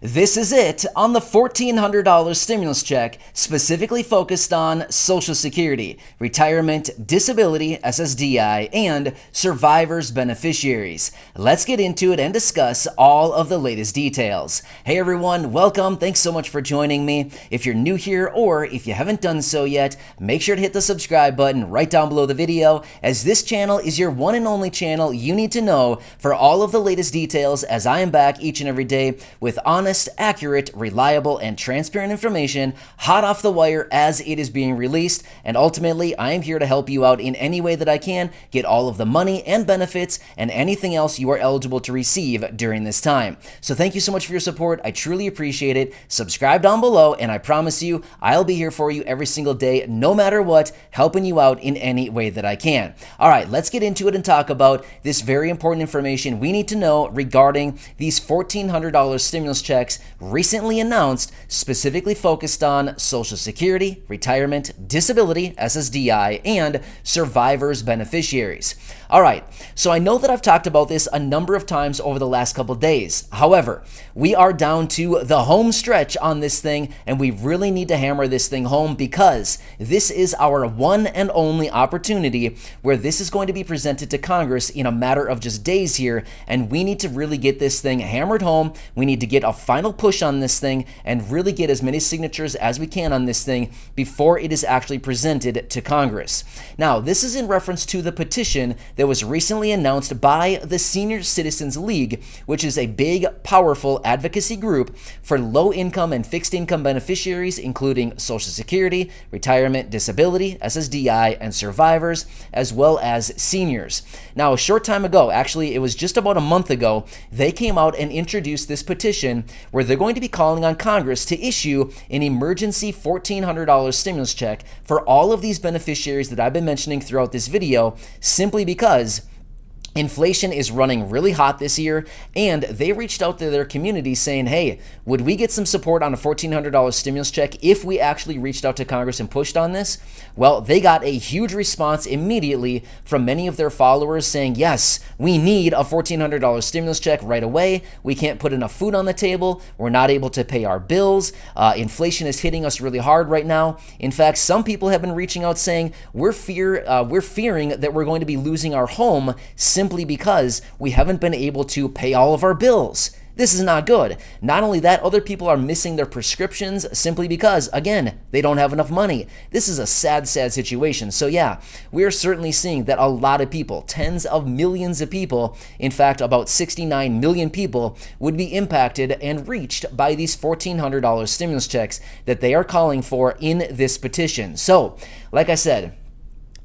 This is it on the $1,400 stimulus check specifically focused on Social Security, retirement, disability, SSDI, and survivors' beneficiaries. Let's get into it and discuss all of the latest details. Hey everyone, welcome. Thanks so much for joining me. If you're new here or if you haven't done so yet, make sure to hit the subscribe button right down below the video, as this channel is your one and only channel you need to know for all of the latest details, as I am back each and every day with honest, accurate, reliable, and transparent information hot off the wire as it is being released. And ultimately, I am here to help you out in any way that I can get all of the money and benefits and anything else you are eligible to receive during this time. So thank you so much for your support. I truly appreciate it. Subscribe down below, and I promise you I'll be here for you every single day, no matter what, helping you out in any way that I can. All right, let's get into it and talk about this very important information we need to know regarding these $1,400 stimulus checks recently announced, specifically focused on Social Security, retirement, disability, SSDI, and survivors' beneficiaries. All right, so I know that I've talked about this a number of times over the last couple days. However, we are down to the home stretch on this thing, and we really need to hammer this thing home, because this is our one and only opportunity where this is going to be presented to Congress in a matter of just days here, and we need to really get this thing hammered home. We need to get a final push on this thing and really get as many signatures as we can on this thing before it is actually presented to Congress. Now, this is in reference to the petition that was recently announced by the Senior Citizens League, which is a big, powerful advocacy group for low-income and fixed-income beneficiaries, including Social Security, retirement, disability, SSDI, and survivors, as well as seniors. Now, a short time ago, actually, it was just about a month ago, they came out and introduced this petition where they're going to be calling on Congress to issue an emergency $1,400 stimulus check for all of these beneficiaries that I've been mentioning throughout this video, simply because inflation is running really hot this year, and they reached out to their community saying, hey, would we get some support on a $1,400 stimulus check if we actually reached out to Congress and pushed on this? Well, they got a huge response immediately from many of their followers saying, yes, we need a $1,400 stimulus check right away. We can't put enough food on the table. We're not able to pay our bills. Inflation is hitting us really hard right now. In fact, some people have been reaching out saying, we're fearing that we're going to be losing our home simply because we haven't been able to pay all of our bills. This is not good. Not only that, other people are missing their prescriptions simply because, again, they don't have enough money. This is a sad, sad situation. So yeah, we are certainly seeing that a lot of people, tens of millions of people, in fact, about 69 million people, would be impacted and reached by these $1,400 stimulus checks that they are calling for in this petition. So, like I said,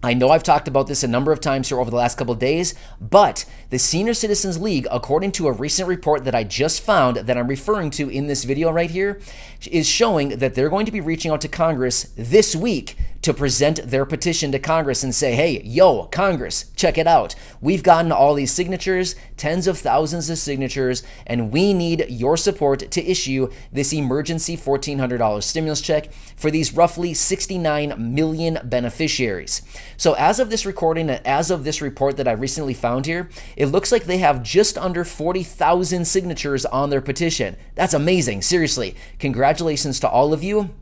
I know I've talked about this a number of times here over the last couple of days, but the Senior Citizens League, according to a recent report that I just found that I'm referring to in this video right here, is showing that they're going to be reaching out to Congress this week to present their petition to Congress and say, hey, yo, Congress, check it out. We've gotten all these signatures, tens of thousands of signatures, and we need your support to issue this emergency $1,400 stimulus check for these roughly 69 million beneficiaries. So as of this recording and as of this report that I recently found here, it looks like they have just under 40,000 signatures on their petition. That's amazing. Seriously, congratulations to all of you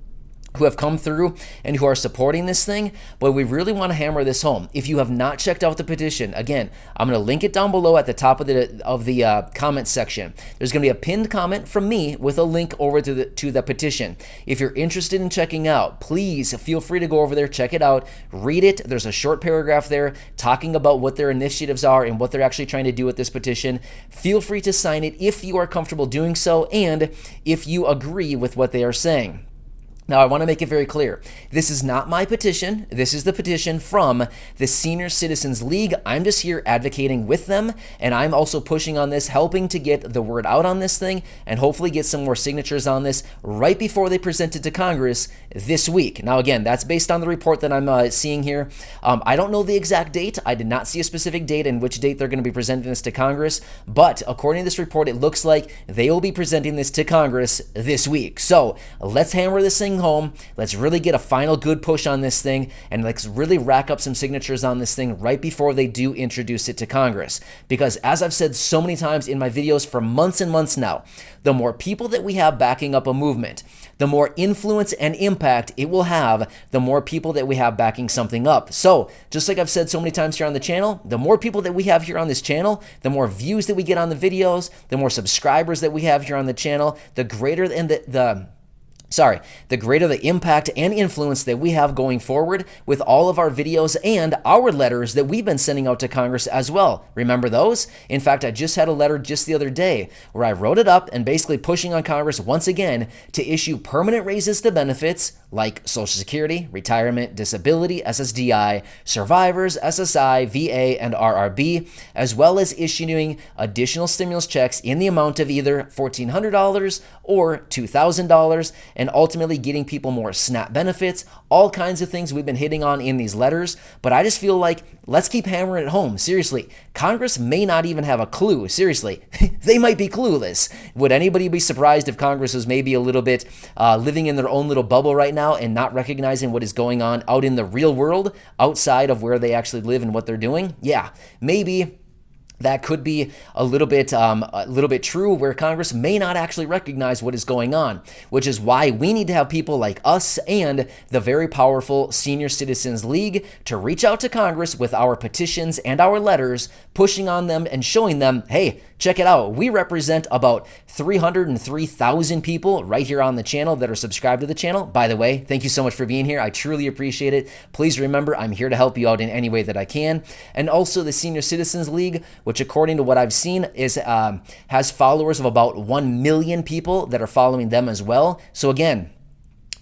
who have come through and who are supporting this thing, but we really want to hammer this home. If you have not checked out the petition, again, I'm going to link it down below at the top of the comment section. There's going to be a pinned comment from me with a link over to the petition. If you're interested in checking out, please feel free to go over there, check it out, read it. There's a short paragraph there talking about what their initiatives are and what they're actually trying to do with this petition. Feel free to sign it if you are comfortable doing so and if you agree with what they are saying. Now, I want to make it very clear. This is not my petition. This is the petition from the Senior Citizens League. I'm just here advocating with them, and I'm also pushing on this, helping to get the word out on this thing, and hopefully get some more signatures on this right before they present it to Congress this week. Now, again, that's based on the report that I'm seeing here. I don't know the exact date. I did not see a specific date and which date they're going to be presenting this to Congress, but according to this report, it looks like they will be presenting this to Congress this week. So let's hammer this thing home. Let's really get a final good push on this thing, and let's really rack up some signatures on this thing right before they do introduce it to Congress. Because as I've said so many times in my videos for months and months now, the more people that we have backing up a movement, the more influence and impact it will have, the more people that we have backing something up. So just like I've said so many times here on the channel, the more people that we have here on this channel, the more views that we get on the videos, the more subscribers that we have here on the channel, the greater the greater the impact and influence that we have going forward with all of our videos and our letters that we've been sending out to Congress as well. Remember those? In fact, I just had a letter just the other day where I wrote it up and basically pushing on Congress once again to issue permanent raises to benefits like Social Security, retirement, disability, SSDI, survivors, SSI, VA, and RRB, as well as issuing additional stimulus checks in the amount of either $1,400 or $2,000, and ultimately getting people more SNAP benefits, all kinds of things we've been hitting on in these letters. But I just feel like let's keep hammering it home. Seriously, Congress may not even have a clue. Seriously, they might be clueless. Would anybody be surprised if Congress was maybe a little bit living in their own little bubble right now and not recognizing what is going on out in the real world outside of where they actually live and what they're doing? Yeah, maybe that could be a little bit true, where Congress may not actually recognize what is going on, which is why we need to have people like us and the very powerful Senior Citizens League to reach out to Congress with our petitions and our letters, pushing on them and showing them, hey, check it out. We represent about 303,000 people right here on the channel that are subscribed to the channel. By the way, thank you so much for being here. I truly appreciate it. Please remember, I'm here to help you out in any way that I can. And also the Senior Citizens League, which according to what I've seen is has followers of about 1 million people that are following them as well. So again,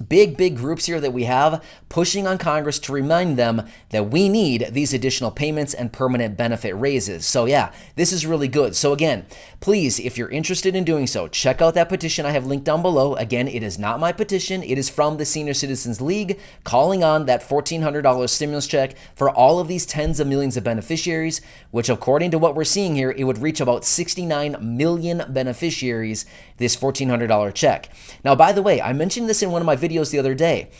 big groups here that we have pushing on Congress to remind them that we need these additional payments and permanent benefit raises. So yeah, this is really good. So again, please, if you're interested in doing so, check out that petition I have linked down below. Again, it is not my petition. It is from the Senior Citizens League calling on that $1,400 stimulus check for all of these tens of millions of beneficiaries, which according to what we're seeing here, it would reach about 69 million beneficiaries, this $1,400 check. Now, by the way, I mentioned this in one of my videos the other day.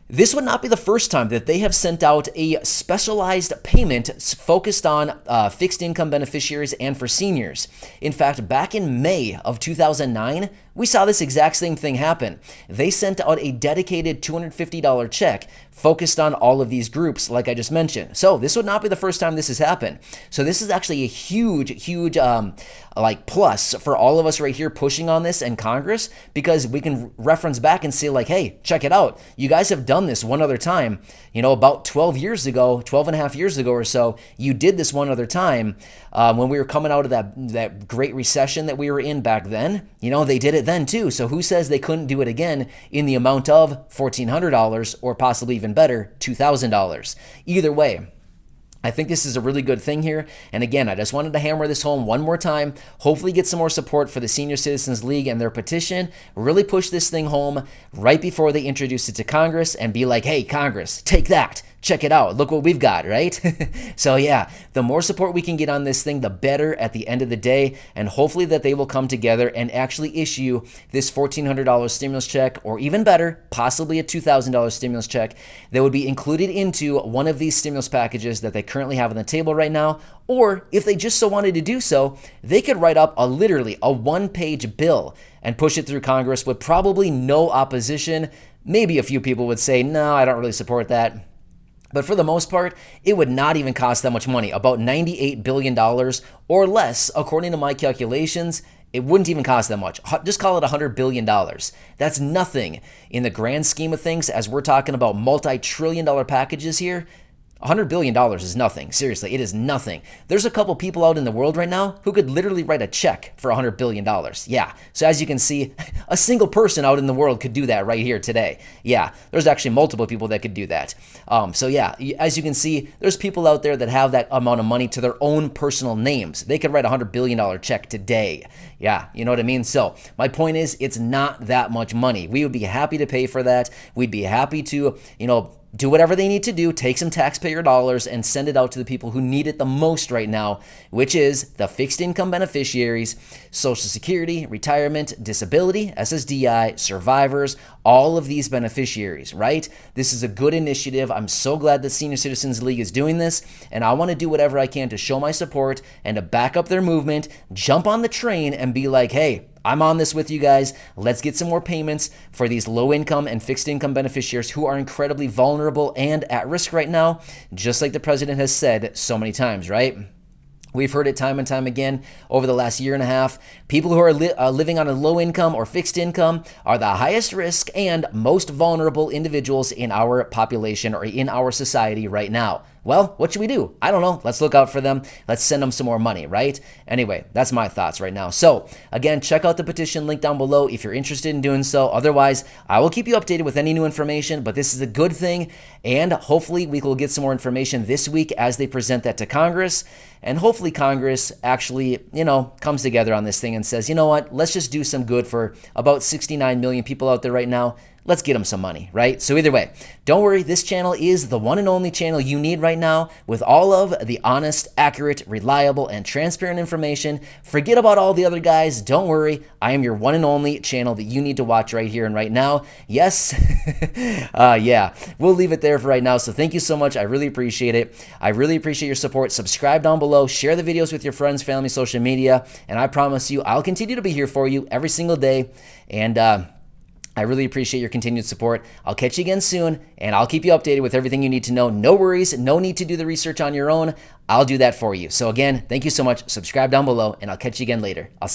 This would not be the first time that they have sent out a specialized payment focused on fixed income beneficiaries and for seniors. In fact, back in May of 2009, we saw this exact same thing happen. They sent out a dedicated $250 check focused on all of these groups, like I just mentioned. So this would not be the first time this has happened. So this is actually a huge plus for all of us right here pushing on this in Congress, because we can reference back and say like, hey, check it out. You guys have done this one other time. You know, about 12 and a half years ago or so, you did this one other time when we were coming out of that great recession that we were in back then. You know, they did it then too. So who says they couldn't do it again in the amount of $1,400 or possibly even better, $2,000? Either way, I think this is a really good thing here. And again, I just wanted to hammer this home one more time. Hopefully get some more support for the Senior Citizens League and their petition. Really push this thing home right before they introduce it to Congress and be like, hey, Congress, take that. Check it out. Look what we've got, right? So yeah, the more support we can get on this thing, the better at the end of the day. And hopefully that they will come together and actually issue this $1,400 stimulus check, or even better, possibly a $2,000 stimulus check that would be included into one of these stimulus packages that they currently have on the table right now. Or if they just so wanted to do so, they could write up literally a one-page bill and push it through Congress with probably no opposition. Maybe a few people would say, no, I don't really support that. But for the most part, it would not even cost that much money, about $98 billion or less, according to my calculations. It wouldn't even cost that much. Just call it $100 billion. That's nothing in the grand scheme of things, as we're talking about multi-trillion-dollar packages here. $100 billion is nothing. Seriously, it is nothing. There's a couple people out in the world right now who could literally write a check for $100 billion. Yeah. So as you can see, a single person out in the world could do that right here today. Yeah. There's actually multiple people that could do that. So yeah, as you can see, there's people out there that have that amount of money to their own personal names. They could write a $100 billion check today. Yeah. You know what I mean? So my point is, it's not that much money. We would be happy to pay for that. We'd be happy to, do whatever they need to do, take some taxpayer dollars and send it out to the people who need it the most right now, which is the fixed income beneficiaries, Social Security, retirement, disability, SSDI, survivors, all of these beneficiaries, right? This is a good initiative. I'm so glad the Senior Citizens League is doing this, and I want to do whatever I can to show my support and to back up their movement, jump on the train and be like, hey, I'm on this with you guys. Let's get some more payments for these low income and fixed income beneficiaries who are incredibly vulnerable and at risk right now, just like the president has said so many times, right? We've heard it time and time again over the last year and a half. People who are living on a low income or fixed income are the highest risk and most vulnerable individuals in our population or in our society right now. Well, what should we do? I don't know. Let's look out for them. Let's send them some more money, right? Anyway, that's my thoughts right now. So again, check out the petition link down below if you're interested in doing so. Otherwise, I will keep you updated with any new information, but this is a good thing. And hopefully we will get some more information this week as they present that to Congress. And hopefully Congress actually, comes together on this thing and says, you know what, let's just do some good for about 69 million people out there right now. Let's get them some money, right? So either way, don't worry. This channel is the one and only channel you need right now with all of the honest, accurate, reliable, and transparent information. Forget about all the other guys. Don't worry. I am your one and only channel that you need to watch right here and right now. Yes. Yeah, we'll leave it there for right now. So thank you so much. I really appreciate it. I really appreciate your support. Subscribe down below. Share the videos with your friends, family, social media. And I promise you, I'll continue to be here for you every single day. And, I really appreciate your continued support. I'll catch you again soon, and I'll keep you updated with everything you need to know. No worries. No need to do the research on your own. I'll do that for you. So again, thank you so much. Subscribe down below, and I'll catch you again later. I'll see you.